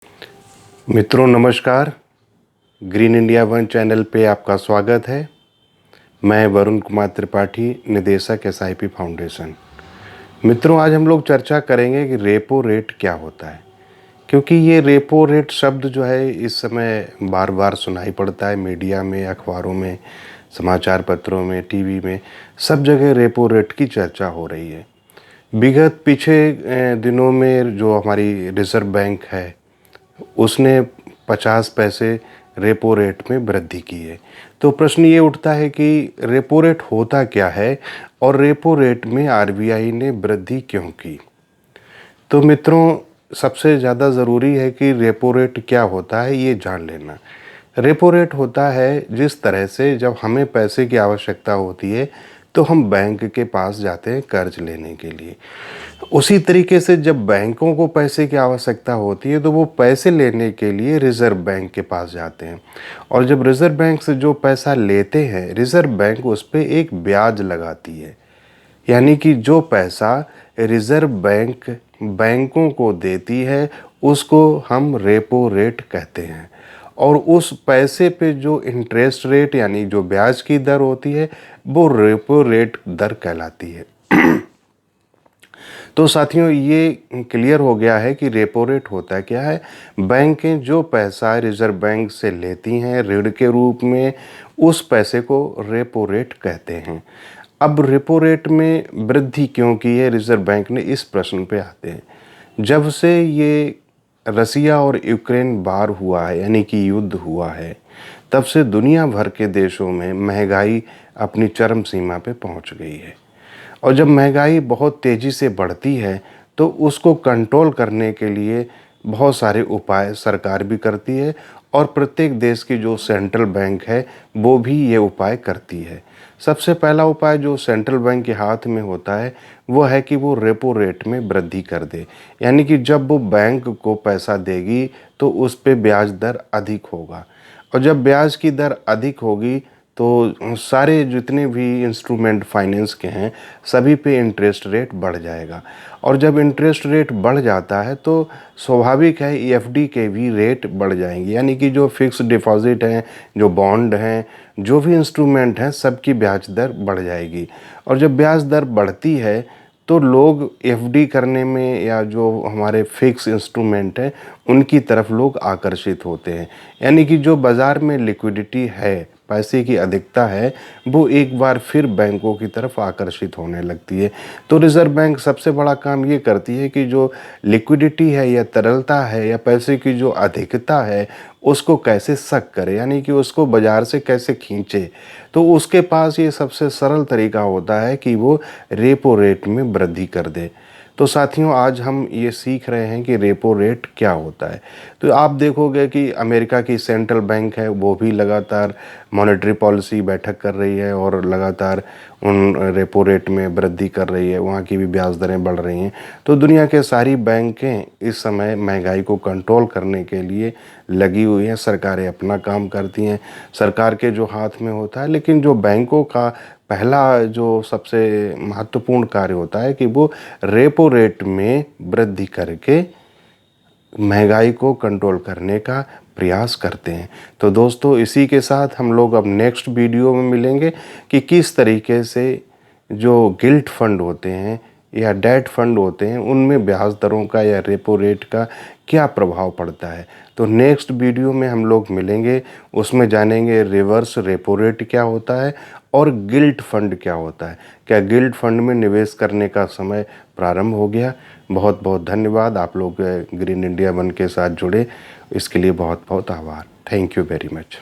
मित्रों नमस्कार। Green India one channel पे आपका स्वागत है। मैं वरुण कुमार त्रिपाठी, निदेशक एसआईपी फाउंडेशन। मित्रों आज हम लोग चर्चा करेंगे कि रेपो रेट क्या होता है, क्योंकि ये रेपो रेट शब्द जो है इस समय बार बार सुनाई पड़ता है मीडिया में, अखबारों में, समाचार पत्रों में, टीवी में, सब जगह रेपो रेट की चर्चा हो रही है। विगत पीछे दिनों में जो हमारी रिजर्व बैंक है उसने 50 पैसे रेपो रेट में वृद्धि की है। तो प्रश्न ये उठता है कि रेपो रेट होता क्या है और रेपो रेट में आरबीआई ने वृद्धि क्यों की। तो मित्रों सबसे ज़्यादा ज़रूरी है कि रेपो रेट क्या होता है ये जान लेना। रेपो रेट होता है जिस तरह से जब हमें पैसे की आवश्यकता होती है तो हम बैंक के पास जाते हैं कर्ज लेने के लिए। उसी तरीके से जब बैंकों को पैसे की आवश्यकता होती है तो वो पैसे लेने के लिए रिज़र्व बैंक के पास जाते हैं, और जब रिज़र्व बैंक से जो पैसा लेते हैं रिज़र्व बैंक उस पर एक ब्याज लगाती है। यानी कि जो पैसा रिज़र्व बैंक बैंकों को देती है उसको हम रेपो रेट कहते हैं, और उस पैसे पे जो इंटरेस्ट रेट यानी जो ब्याज की दर होती है वो रेपो रेट दर कहलाती है। तो साथियों ये क्लियर हो गया है कि रेपो रेट होता क्या है। बैंकें जो पैसा रिज़र्व बैंक से लेती हैं ऋण के रूप में, उस पैसे को रेपो रेट कहते हैं। अब रेपो रेट में वृद्धि क्यों की है रिज़र्व बैंक ने, इस प्रश्न पे आते हैं। जब से ये रसिया और यूक्रेन वार हुआ है यानी कि युद्ध हुआ है, तब से दुनिया भर के देशों में महंगाई अपनी चरम सीमा पे पहुंच गई है। और जब महंगाई बहुत तेज़ी से बढ़ती है तो उसको कंट्रोल करने के लिए बहुत सारे उपाय सरकार भी करती है, और प्रत्येक देश की जो सेंट्रल बैंक है वो भी ये उपाय करती है। सबसे पहला उपाय जो सेंट्रल बैंक के हाथ में होता है वो है कि वो रेपो रेट में वृद्धि कर दे। यानी कि जब वो बैंक को पैसा देगी तो उस पे ब्याज दर अधिक होगा, और जब ब्याज की दर अधिक होगी तो सारे जितने भी इंस्ट्रूमेंट फाइनेंस के हैं सभी पे इंटरेस्ट रेट बढ़ जाएगा, और जब इंटरेस्ट रेट बढ़ जाता है तो स्वाभाविक है ईएफडी के भी रेट बढ़ जाएंगे। यानी कि जो फिक्स डिपॉजिट हैं, जो बॉन्ड हैं, जो भी इंस्ट्रूमेंट हैं, सबकी ब्याज दर बढ़ जाएगी। और जब ब्याज दर बढ़ती है तो लोग एफडी करने में या जो हमारे फिक्स इंस्ट्रूमेंट हैं उनकी तरफ लोग आकर्षित होते हैं। यानी कि जो बाज़ार में लिक्विडिटी है, पैसे की अधिकता है, वो एक बार फिर बैंकों की तरफ आकर्षित होने लगती है। तो रिज़र्व बैंक सबसे बड़ा काम ये करती है कि जो लिक्विडिटी है या तरलता है या पैसे की जो अधिकता है उसको कैसे सक करे, यानी कि उसको बाज़ार से कैसे खींचे। तो उसके पास ये सबसे सरल तरीका होता है कि वो रेपो रेट में वृद्धि कर दे। तो साथियों आज हम ये सीख रहे हैं कि रेपो रेट क्या होता है। तो आप देखोगे कि अमेरिका की सेंट्रल बैंक है वो भी लगातार मॉनेटरी पॉलिसी बैठक कर रही है और लगातार उन रेपो रेट में वृद्धि कर रही है, वहाँ की भी ब्याज दरें बढ़ रही हैं। तो दुनिया के सारी बैंकें इस समय महंगाई को कंट्रोल करने के लिए लगी हुई हैं। सरकारें अपना काम करती हैं, सरकार के जो हाथ में होता है, लेकिन जो बैंकों का पहला जो सबसे महत्वपूर्ण कार्य होता है कि वो रेपो रेट में वृद्धि करके महंगाई को कंट्रोल करने का प्रयास करते हैं। तो दोस्तों इसी के साथ हम लोग अब नेक्स्ट वीडियो में मिलेंगे कि किस तरीके से जो गिल्ट फंड होते हैं या डेट फंड होते हैं उनमें ब्याज दरों का या रेपो रेट का क्या प्रभाव पड़ता है। तो नेक्स्ट वीडियो में हम लोग मिलेंगे, उसमें जानेंगे रिवर्स रेपो रेट क्या होता है और गिल्ट फंड क्या होता है। क्या गिल्ट फंड में निवेश करने का समय प्रारंभ हो गया। बहुत बहुत धन्यवाद, आप लोग ग्रीन इंडिया वन के साथ जुड़े इसके लिए बहुत बहुत आभार। Thank you very much.